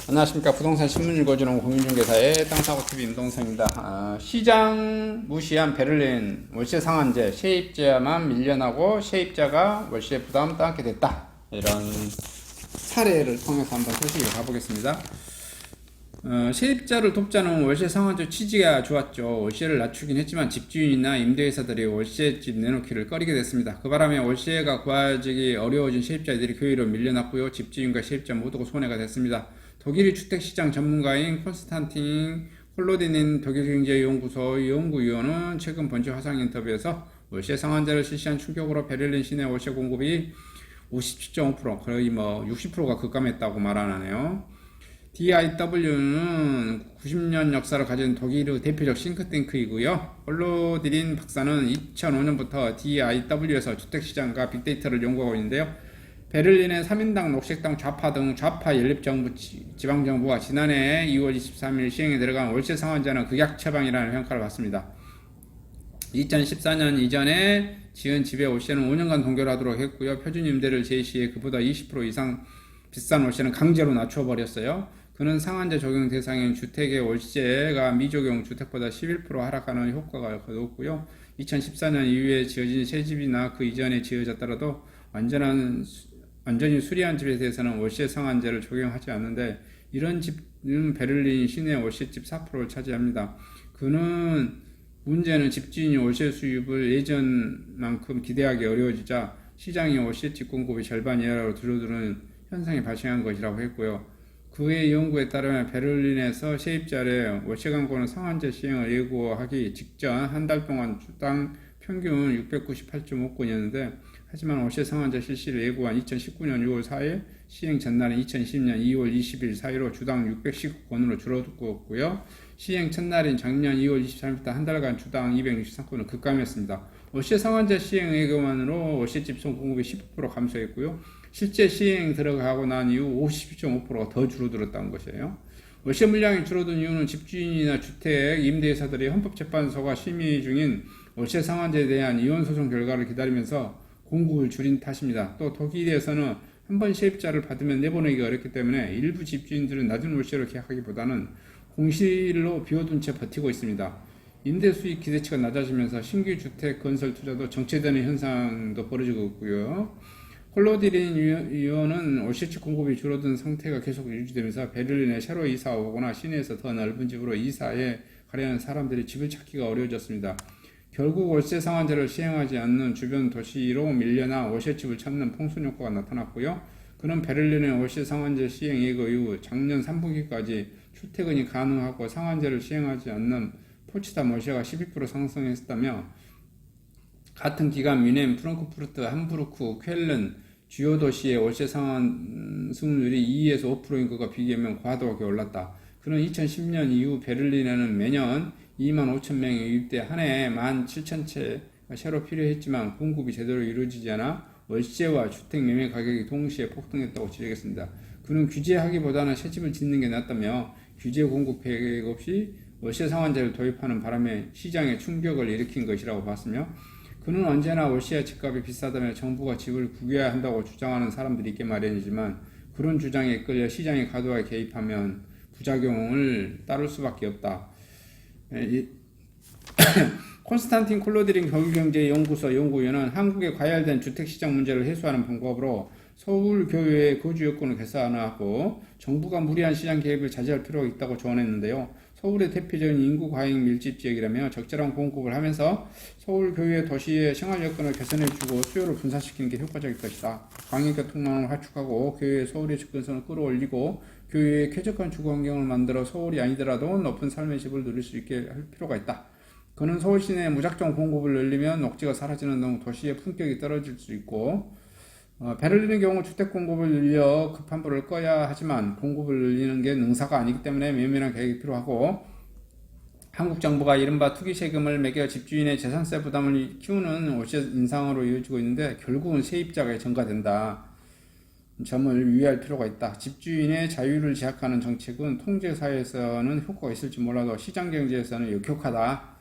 안녕하십니까. 부동산 신문 읽어주는 공인중개사의 땅사고TV 임동성입니다. 시장 무시한 베를린 월세 상한제, 세입자만 밀려나고 세입자가 월세 부담 따게 됐다. 이런 사례를 통해서 한번 소식을 가보겠습니다. 세입자를 돕자는 월세 상한제 취지가 좋았죠. 월세를 낮추긴 했지만 집주인이나 임대회사들이 월세집 내놓기를 꺼리게 됐습니다. 그 바람에 월세가 구하기 어려워진 세입자들이 교회로 밀려났고요. 집주인과 세입자 모두가 손해가 됐습니다. 독일의 주택시장 전문가인 콘스탄틴 홀로디닌 독일경제연구소 연구위원은 최근 번지 화상 인터뷰에서 월세 상한제를 실시한 충격으로 베를린 시내 월세 공급이 57.5% 거의 60%가 급감했다고 말하네요. DIW는 90년 역사를 가진 독일의 대표적 싱크탱크이고요. 홀로디린 박사는 2005년부터 DIW에서 주택시장과 빅데이터를 연구하고 있는데요. 베를린의 3인당 녹색당 좌파 등 좌파 연립정부 지방정부가 지난해 2월 23일 시행에 들어간 월세 상한제는 극약 처방이라는 평가를 받습니다. 2014년 이전에 지은 집의 월세는 5년간 동결하도록 했고요. 표준 임대를 제시해 그보다 20% 이상 비싼 월세는 강제로 낮춰버렸어요. 그는 상한제 적용 대상인 주택의 월세가 미적용 주택보다 11% 하락하는 효과가 거뒀고요. 2014년 이후에 지어진 새 집이나 그 이전에 지어졌더라도 완전히 수리한 집에 대해서는 월세 상한제를 적용하지 않는데 이런 집은 베를린 시내 월세집 4%를 차지합니다. 그는 문제는 집주인이 월세 수입을 예전만큼 기대하기 어려워지자 시장의 월세집 공급이 절반 이하로 줄어드는 현상이 발생한 것이라고 했고요. 그의 연구에 따르면 베를린에서 세입자의 월세 광고는 상한제 시행을 예고하기 직전 한 달 동안 주당 평균 698.5건이었는데 하지만 월세 상한제 실시를 예고한 2019년 6월 4일 시행 전날인 2020년 2월 20일 사이로 주당 619건으로 줄어들었고요. 시행 첫날인 작년 2월 23일부터 한 달간 주당 263건으로 급감했습니다. 월세 상한제 시행 예고만으로 월세집 공급이 15% 감소했고요. 실제 시행 들어가고 난 이후 50.5%가 더 줄어들었다는 것이에요. 월세 물량이 줄어든 이유는 집주인이나 주택 임대회사들이 헌법재판소가 심의 중인 월세 상한제에 대한 이혼소송 결과를 기다리면서 공급을 줄인 탓입니다. 또 독일에서는 한 번 세입자를 받으면 내보내기 어렵기 때문에 일부 집주인들은 낮은 월세로 계약하기보다는 공실로 비워둔 채 버티고 있습니다. 임대 수익 기대치가 낮아지면서 신규 주택 건설 투자도 정체되는 현상도 벌어지고 있고요. 홀로디린 위원은 월세집 공급이 줄어든 상태가 계속 유지되면서 베를린에 새로 이사 오거나 시내에서 더 넓은 집으로 이사해 가려는 사람들이 집을 찾기가 어려워졌습니다. 결국 월세 상한제를 시행하지 않는 주변 도시로 밀려나 월세집을 찾는 풍선 효과가 나타났고요. 그는 베를린의 월세 상한제 시행 예고 이후 작년 3분기까지 출퇴근이 가능하고 상한제를 시행하지 않는 포츠담 월세가 12% 상승했다며 같은 기간 뮌헨, 프랑크푸르트, 함부르크, 쾰른 주요 도시의 월세 상승률이 2에서 5%인 것과 비교하면 과도하게 올랐다. 그는 2010년 이후 베를린에는 매년 2만 5천 명이 유입돼 한 해에 17,000채가 새로 필요했지만 공급이 제대로 이루어지지 않아 월세와 주택 매매 가격이 동시에 폭등했다고 지적했습니다. 그는 규제하기보다는 새 집을 짓는 게 낫다며 규제 공급 계획 없이 월세 상한제를 도입하는 바람에 시장에 충격을 일으킨 것이라고 봤으며 그는 언제나 월세와 집값이 비싸다며 정부가 집을 구겨야 한다고 주장하는 사람들이 있게 마련이지만 그런 주장에 끌려 시장에 과도하게 개입하면 부작용을 따를 수밖에 없다. 콘스탄틴 콜로디린 경제연구소 연구위원은 한국의 과열된 주택시장 문제를 해소하는 방법으로 서울교외의 거주여건을 개선하고 정부가 무리한 시장 개입을 자제할 필요가 있다고 조언했는데요. 서울의 대표적인 인구 과잉 밀집 지역이라며 적절한 공급을 하면서 서울교외 도시의 생활여건을 개선해주고 수요를 분산시키는 게 효과적일 것이다. 광역교통망을 확충하고 교외의 서울의 접근성을 끌어올리고 교외에 쾌적한 주거환경을 만들어 서울이 아니더라도 높은 삶의 질을 누릴 수 있게 할 필요가 있다. 그는 서울 시내에 무작정 공급을 늘리면 녹지가 사라지는 등 도시의 품격이 떨어질 수 있고 베를린의 경우 주택 공급을 늘려 급한 불을 꺼야 하지만 공급을 늘리는 게 능사가 아니기 때문에 면밀한 계획이 필요하고 한국 정부가 이른바 투기 세금을 매겨 집주인의 재산세 부담을 키우는 월세 인상으로 이어지고 있는데 결국은 세입자가 전가된다. 점을 유의할 필요가 있다. 집주인의 자유를 제약하는 정책은 통제사회에서는 효과가 있을지 몰라도 시장경제에서는 역효과다.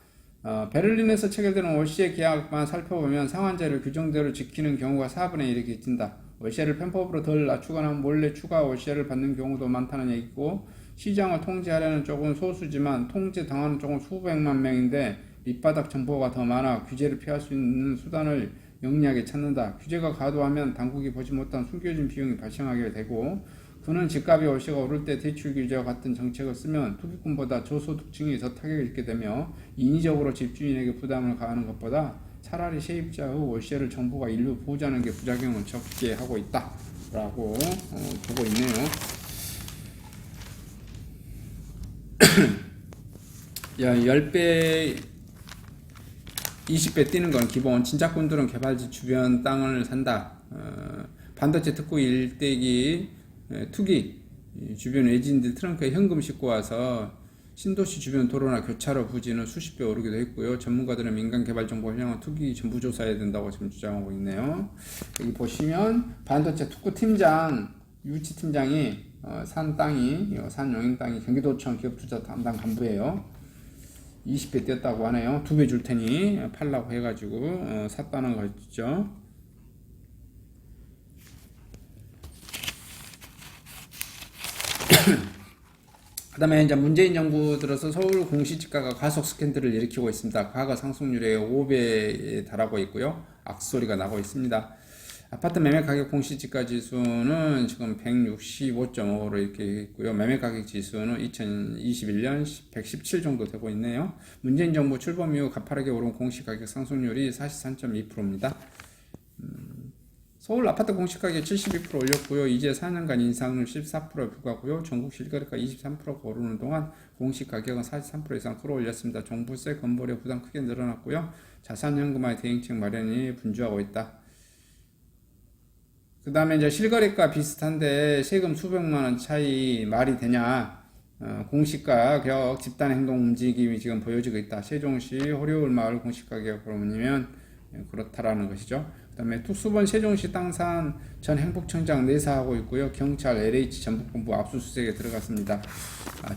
베를린에서 체결되는 월세 계약만 살펴보면 상한제를 규정대로 지키는 경우가 4분의 1에 그친다. 월세를 편법으로 덜 낮추거나 몰래 추가 월세를 받는 경우도 많다는 얘기고, 시장을 통제하려는 쪽은 소수지만 통제당하는 쪽은 수백만 명인데 밑바닥 정보가 더 많아 규제를 피할 수 있는 수단을 영리하게 찾는다. 규제가 과도하면 당국이 보지 못한 숨겨진 비용이 발생하게 되고, 그는 집값이 월세가 오를 때 대출 규제와 같은 정책을 쓰면 투기꾼보다 저소득층이 더 타격을 입게 되며 인위적으로 집주인에게 부담을 가하는 것보다 차라리 세입자의 월세를 정부가 일부 보호하는 게 부작용을 적게 하고 있다 라고 보고 있네요. 야, 10배 20배 뛰는 건 기본. 진짜꾼들은 개발지 주변 땅을 산다. 반도체 특구 일대기 투기, 주변 외지인들 트렁크에 현금 싣고 와서 신도시 주변 도로나 교차로 부지는 수십 배 오르기도 했고요. 전문가들은 민간 개발 정보 활용한 투기 전부 조사해야 된다고 지금 주장하고 있네요. 여기 보시면 반도체 특구 팀장 유치 팀장이 산 땅이 산 용인 땅이 경기도청 기업투자 담당 간부예요. 20배 뛰었다고 하네요. 2배 줄 테니 팔라고 해가지고 샀다는 거죠. 그 다음에 이제 문재인 정부 들어서 서울 공시지가가 가속 스캔들을 일으키고 있습니다. 과거 상승률의 5배에 달하고 있고요. 악소리가 나고 있습니다. 아파트 매매 가격 공시지가 지수는 지금 165.5로 이렇게 있고요. 매매 가격 지수는 2021년 117 정도 되고 있네요. 문재인 정부 출범 이후 가파르게 오른 공시가격 상승률이 43.2%입니다. 서울 아파트 공시가격 72% 올렸고요. 이제 4년간 인상률 14%에 불과하고요. 전국 실거래가 23%가 오르는 동안 공시가격은 43% 이상 끌어올렸습니다. 종부세, 건보료 부담 크게 늘어났고요. 자산현금화의 대응책 마련이 분주하고 있다. 그 다음에 이제 실거래가 비슷한데 세금 수백만원 차이 말이 되냐. 공시가격 집단행동 움직임이 지금 보여지고 있다. 세종시 호리울 마을 공시가격 보면 그렇다라는 것이죠. 그 다음에 특수본 세종시 땅산 전 행복청장 내사하고 있고요. 경찰 LH 전북본부 압수수색에 들어갔습니다.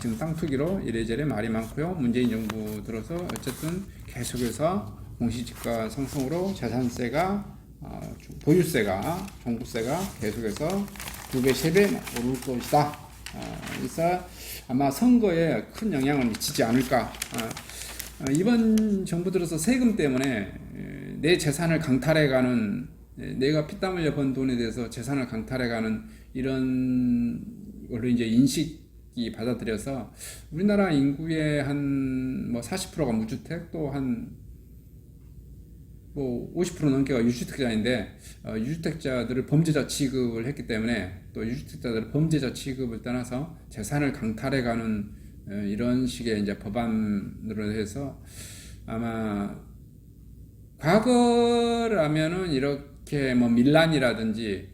지금 땅 투기로 이래저래 말이 많고요. 문재인 정부 들어서 어쨌든 계속해서 공시지가 상승으로 재산세가 보유세가 종부세가 계속해서 2배, 3배 오를 것이다. 그래서 아마 선거에 큰 영향을 미치지 않을까. 이번 정부 들어서 세금 때문에 내 재산을 강탈해가는, 내가 피땀 흘려 번 돈에 대해서 재산을 강탈해가는 이런 걸로 이제 인식이 받아들여서 우리나라 인구의 한 뭐 40%가 무주택, 또 한 뭐 50% 넘게가 유주택자인데 유주택자들을 범죄자 취급을 했기 때문에, 또 유주택자들을 범죄자 취급을 떠나서 재산을 강탈해가는 이런 식의 이제 법안으로 해서 아마 과거라면은 이렇게 뭐 밀란이라든지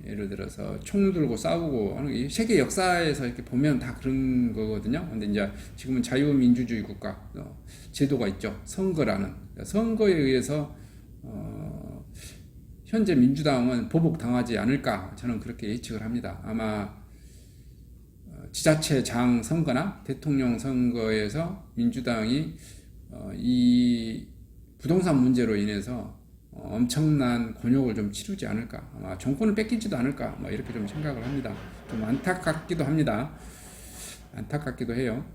예를 들어서 총 들고 싸우고 하는 세계 역사에서 이렇게 보면 다 그런 거거든요. 근데 이제 지금은 자유민주주의 국가 제도가 있죠. 선거라는 선거에 의해서 현재 민주당은 보복당하지 않을까 저는 그렇게 예측을 합니다. 아마 지자체장 선거나 대통령 선거에서 민주당이 이 부동산 문제로 인해서 엄청난 곤욕을 좀 치르지 않을까, 아마 정권을 뺏기지도 않을까, 뭐 이렇게 좀 생각을 합니다. 좀 안타깝기도 합니다. 안타깝기도 해요.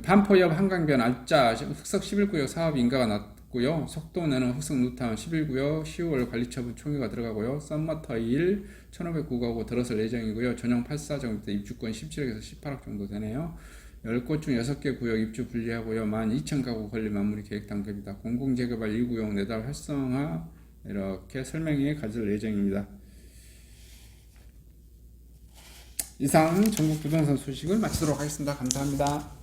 반포역 한강변 알짜 흑석 11구역 사업 인가가 났고요. 속도내는 흑석 누타운 11구역 10월 관리처분 총회가 들어가고요. 썸머터 1 1509가구 들어설 예정이고요. 전용 84정도 입주권 17억에서 18억 정도 되네요. 10곳 중 6개 구역 입주 분리하고요. 12,000가구 건립 마무리 계획 단계입니다. 공공재개발 1구역 내달 활성화 이렇게 설명회 가질 예정입니다. 이상 전국 부동산 소식을 마치도록 하겠습니다. 감사합니다.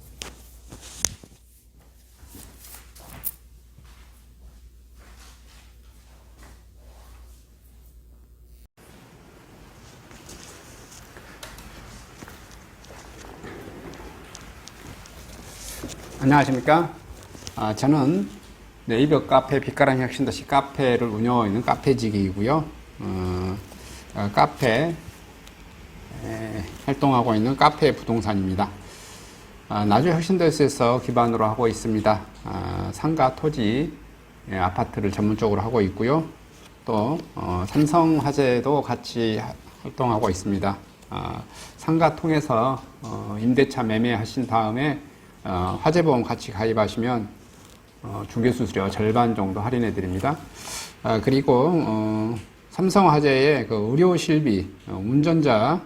안녕하십니까. 저는 네이버 카페 빛가람 혁신도시 카페를 운영하고 있는 카페직이고요. 카페 활동하고 있는 카페 부동산입니다. 나주 혁신도시에서 기반으로 하고 있습니다. 상가 토지 아파트를 전문적으로 하고 있고요. 또 삼성화재도 같이 활동하고 있습니다. 상가 통해서 임대차 매매하신 다음에 화재보험 같이 가입하시면 중개수수료 절반 정도 할인해 드립니다. 그리고 삼성화재의 그 의료실비, 운전자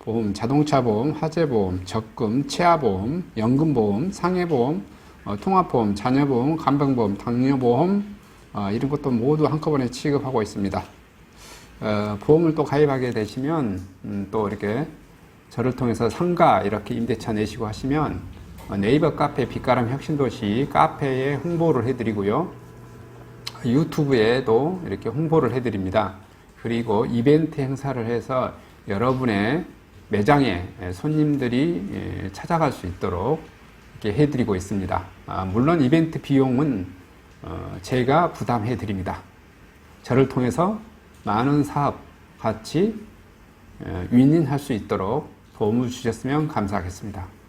보험, 자동차 보험, 화재 보험, 적금, 치아 보험, 연금 보험, 상해 보험, 통합 보험, 자녀 보험, 간병 보험, 당뇨 보험 이런 것도 모두 한꺼번에 취급하고 있습니다. 보험을 또 가입하게 되시면 또 이렇게 저를 통해서 상가 이렇게 임대차 내시고 하시면 네이버 카페 빛가람 혁신도시 카페에 홍보를 해드리고요. 유튜브에도 이렇게 홍보를 해드립니다. 그리고 이벤트 행사를 해서 여러분의 매장에 손님들이 찾아갈 수 있도록 이렇게 해드리고 있습니다. 물론 이벤트 비용은 제가 부담해 드립니다. 저를 통해서 많은 사업 같이 윈윈할 수 있도록 도움을 주셨으면 감사하겠습니다.